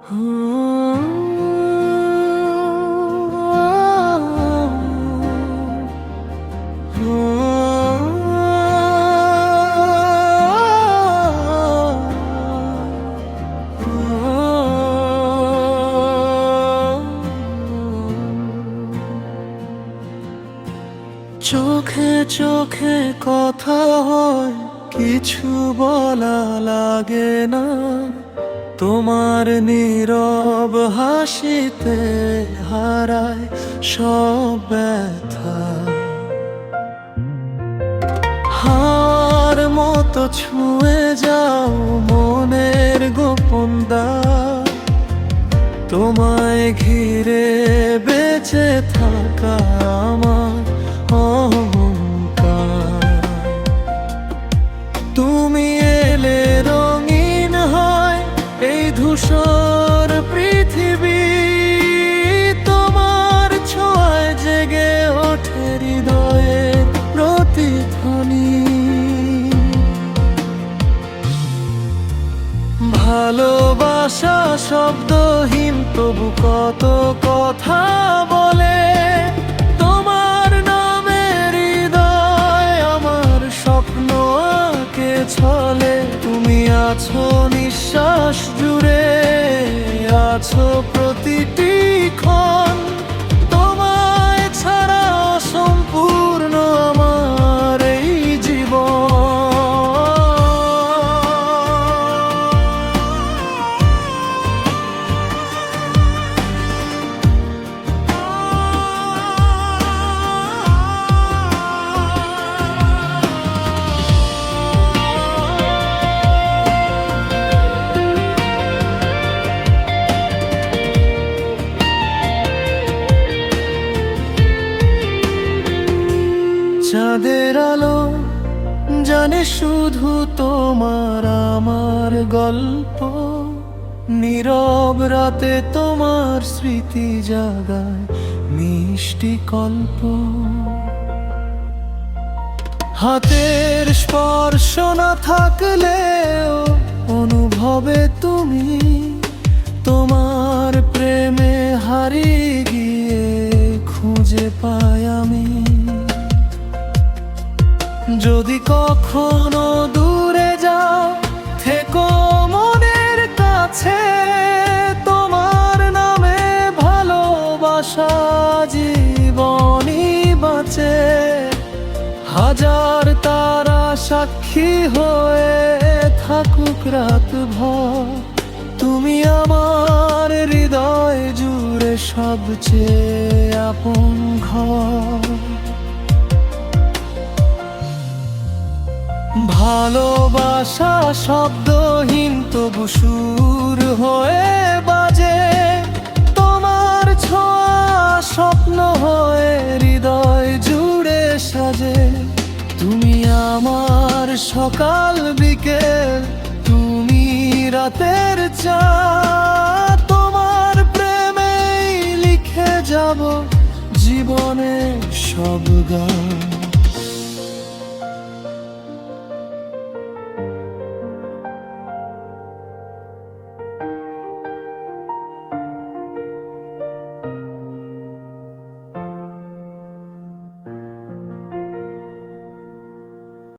চোখে চোখে কথা হয়, কিছু বলা লাগে না। তোমার নীরব হাসিতে হারায় সব ব্যথা। হার মতো ছুঁয়ে যাও মনের গোপন দ্বার। তোমায় ঘিরে বেঁচে থাকা আমার অহংকার। তুমি এলে রঙিন হয় এই ধূসর পৃথিবী। তোমার ছোঁয়ায় জেগে ওঠে হৃদয়ের প্রতিধ্বনি। ভালোবাসা শব্দহীন, তবু কত কথা বলে। তোমার নামে হৃদয় আমার স্বপ্ন আঁকে ছলে। তুমি আছো নিঃশ্বাস জুড়ে, আছো প্রতিটি ক্ষণ। তোমায় ছাড়া অসম্পূর্ণ আমার এই জীবন। চাঁদের আলো জানে শুধু তোমার আমার গল্প। নীরব রাতে তোমার স্মৃতি জাগায় মিষ্টি কল্প। হাতের স্পর্শ না থাকলেও অনুভবে তুমি। তোমার প্রেমে হারিয়ে গিয়ে খুঁজে পাই আমি। যদি কখনো দূরে যাও, থেকো মনের কাছে। তোমার নামে ভালোবাসা জীবনই বাঁচে। হাজার তারা সাক্ষী হয়ে থাকুক রাত ভর। তুমি আমার হৃদয় জুড়ে সবচেয়ে আপন ঘর। ভালোবাসা শব্দহীন, তবু সুর হয়ে বাজে। তোমার ছোঁয়া স্বপ্ন হয়ে হৃদয় জুড়ে সাজে। তুমি আমার সকাল বিকেল, তুমি রাতের চাঁদ। তোমার প্রেমেই লিখে যাব জীবনের সব গান।